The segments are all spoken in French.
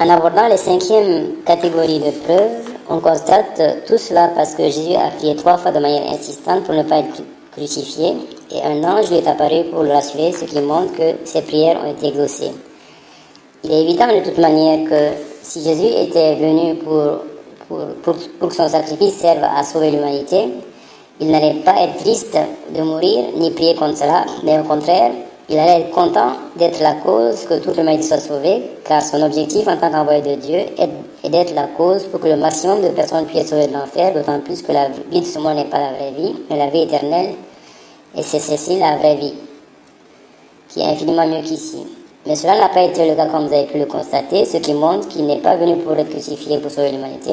En abordant les cinquièmes catégories de preuves, on constate tout cela parce que Jésus a prié 3 fois de manière insistante pour ne pas être crucifié, et un ange lui est apparu pour le rassurer, ce qui montre que ses prières ont été exaucées. Il est évident de toute manière que si Jésus était venu pour que son sacrifice serve à sauver l'humanité, il n'allait pas être triste de mourir ni prier contre cela, mais au contraire, il allait être content d'être la cause que toute l'humanité soit sauvée, car son objectif en tant qu'envoyé de Dieu est d'être la cause pour que le maximum de personnes puissent être sauvées de l'enfer, d'autant plus que la vie de ce monde n'est pas la vraie vie, mais la vie éternelle, et c'est celle-ci la vraie vie, qui est infiniment mieux qu'ici. Mais cela n'a pas été le cas comme vous avez pu le constater, ce qui montre qu'il n'est pas venu pour être crucifié pour sauver l'humanité,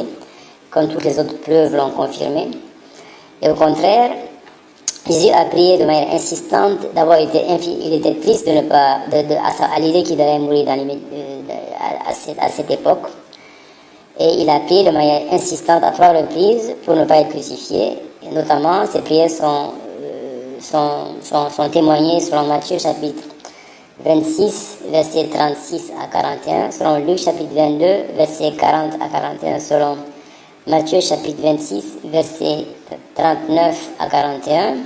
comme toutes les autres preuves l'ont confirmé. Et au contraire, Jésus a prié de manière insistante. D'abord, il était triste de ne pas, à l'idée qu'il allait mourir à cette époque. Et il a prié de manière insistante à 3 reprises pour ne pas être crucifié. Et notamment, ses prières sont témoignées selon Matthieu chapitre 26, versets 36 à 41, selon Luc chapitre 22, versets 40 à 41, selon Matthieu chapitre 26, versets 39 à 41,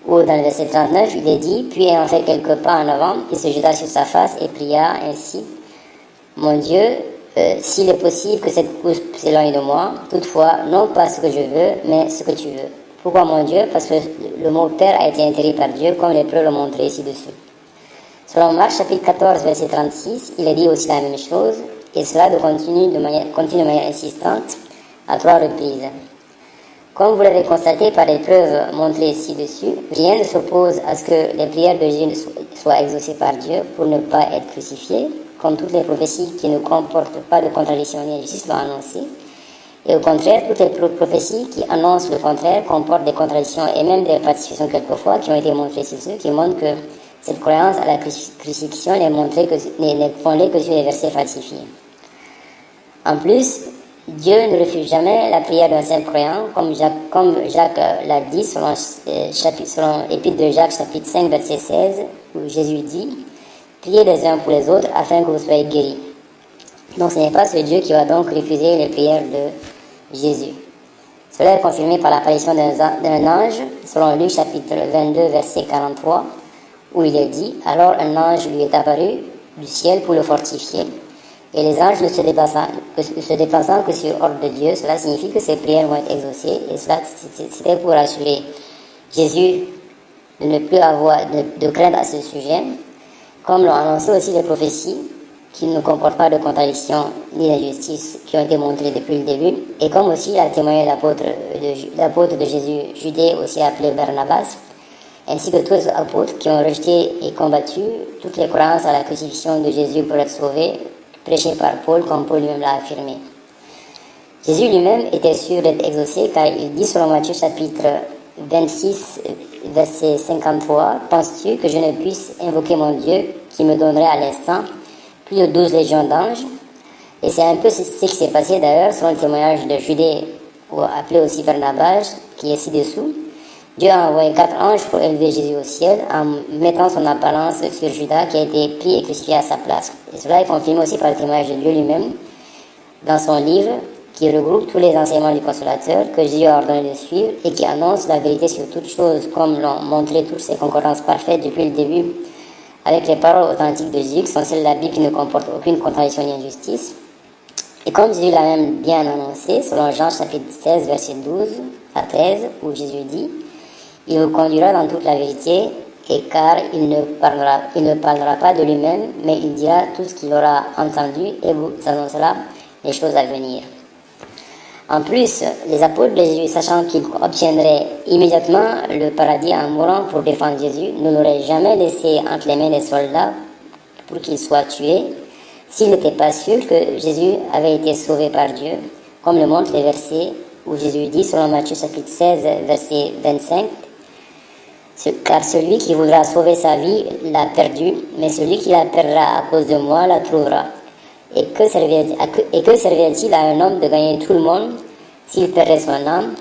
où dans le verset 39, il est dit, puis ayant fait quelques pas en avant, il se jeta sur sa face et pria ainsi, mon Dieu, s'il est possible que cette coupe s'éloigne de moi, toutefois, non pas ce que je veux, mais ce que tu veux. Pourquoi mon Dieu? Parce que le mot Père a été interdit par Dieu, comme les preuves l'ont montré ci-dessus. Selon Marc chapitre 14, verset 36, il est dit aussi la même chose, et cela continue de manière insistante à 3 reprises. Comme vous l'avez constaté par les preuves montrées ci-dessus, rien ne s'oppose à ce que les prières de Jésus soient exaucées par Dieu pour ne pas être crucifié, comme toutes les prophéties qui ne comportent pas de contradiction ni d'injustice l'ont annoncé. Et au contraire, toutes les prophéties qui annoncent le contraire comportent des contradictions et même des falsifications quelquefois qui ont été montrées ci-dessus, qui montrent que cette croyance à la crucifixion n'est fondée que sur les versets falsifiés. En plus, Dieu ne refuse jamais la prière d'un simple croyant, comme Jacques l'a dit selon Épître de Jacques, chapitre 5, verset 16, où Jésus dit « Priez les uns pour les autres afin que vous soyez guéris ». Donc ce n'est pas ce Dieu qui va donc refuser les prières de Jésus. Cela est confirmé par l'apparition d'un ange, selon Luc chapitre 22, verset 43, où il est dit « Alors un ange lui est apparu du ciel pour le fortifier. » Et les anges ne se déplaçant que sur ordre de Dieu, cela signifie que ses prières vont être exaucées. Et cela, c'était pour assurer Jésus de ne plus avoir de crainte à ce sujet, comme l'ont annoncé aussi les prophéties, qui ne comportent pas de contradiction ni d'injustice, qui ont été montrées depuis le début, et comme aussi a témoigné l'apôtre de Jésus, Judée, aussi appelé Barnabas, ainsi que tous les apôtres qui ont rejeté et combattu toutes les croyances à la crucifixion de Jésus pour être sauvés, prêché par Paul, comme Paul lui-même l'a affirmé. Jésus lui-même était sûr d'être exaucé, car il dit selon Matthieu chapitre 26, verset 53, « Penses-tu que je ne puisse invoquer mon Dieu qui me donnerait à l'instant plus de 12 légions d'anges ?» Et c'est un peu ce qui s'est passé d'ailleurs selon le témoignage de Judée, ou appelé aussi Barnabas, qui est ci-dessous. Dieu a envoyé 4 anges pour élever Jésus au ciel en mettant son apparence sur Judas qui a été pris et crucifié à sa place. Et cela est confirmé aussi par le témoignage de Dieu lui-même dans son livre qui regroupe tous les enseignements du Consolateur que Jésus a ordonné de suivre et qui annonce la vérité sur toutes choses comme l'ont montré toutes ces concordances parfaites depuis le début avec les paroles authentiques de Jésus qui sont celles de la Bible qui ne comportent aucune contradiction ni injustice. Et comme Jésus l'a même bien annoncé, selon Jean chapitre 16, verset 12 à 13, où Jésus dit « Il vous conduira dans toute la vérité, et car il ne parlera pas de lui-même, mais il dira tout ce qu'il aura entendu et vous annoncera les choses à venir. » En plus, les apôtres de Jésus, sachant qu'ils obtiendraient immédiatement le paradis en mourant pour défendre Jésus, ne l'auraient jamais laissé entre les mains des soldats pour qu'il soit tué, s'ils n'étaient pas sûrs que Jésus avait été sauvé par Dieu, comme le montrent les versets où Jésus dit, selon Matthieu chapitre 16, verset 25, « Car celui qui voudra sauver sa vie l'a perdue, mais celui qui la perdra à cause de moi la trouvera. Et que servirait-il à un homme de gagner tout le monde s'il perdrait son âme?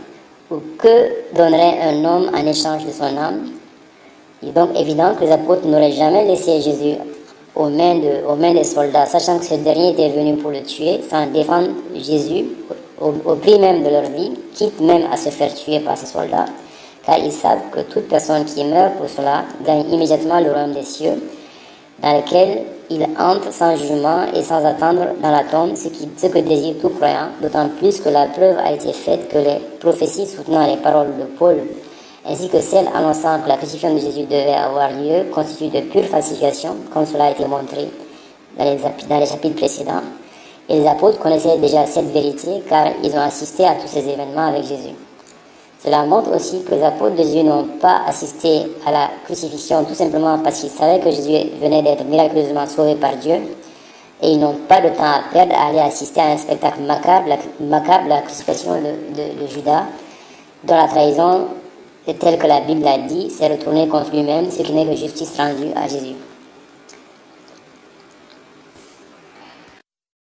Ou que donnerait un homme en échange de son âme? » Il est donc évident que les apôtres n'auraient jamais laissé Jésus aux mains des soldats, sachant que ce dernier était venu pour le tuer, sans défendre Jésus au prix même de leur vie, quitte même à se faire tuer par ces soldats, car ils savent que toute personne qui meurt pour cela gagne immédiatement le royaume des cieux, dans lequel il entre sans jugement et sans attendre dans la tombe, ce que désire tout croyant, d'autant plus que la preuve a été faite que les prophéties soutenant les paroles de Paul, ainsi que celles annonçant que la crucifixion de Jésus devait avoir lieu, constituent de pure falsification, comme cela a été montré dans les chapitres précédents. Et les apôtres connaissaient déjà cette vérité, car ils ont assisté à tous ces événements avec Jésus. Cela montre aussi que les apôtres de Jésus n'ont pas assisté à la crucifixion tout simplement parce qu'ils savaient que Jésus venait d'être miraculeusement sauvé par Dieu, et ils n'ont pas de temps à perdre à aller assister à un spectacle macabre, la crucifixion de Judas, dont la trahison, telle que la Bible l'a dit, s'est retournée contre lui-même, ce qui n'est que justice rendue à Jésus.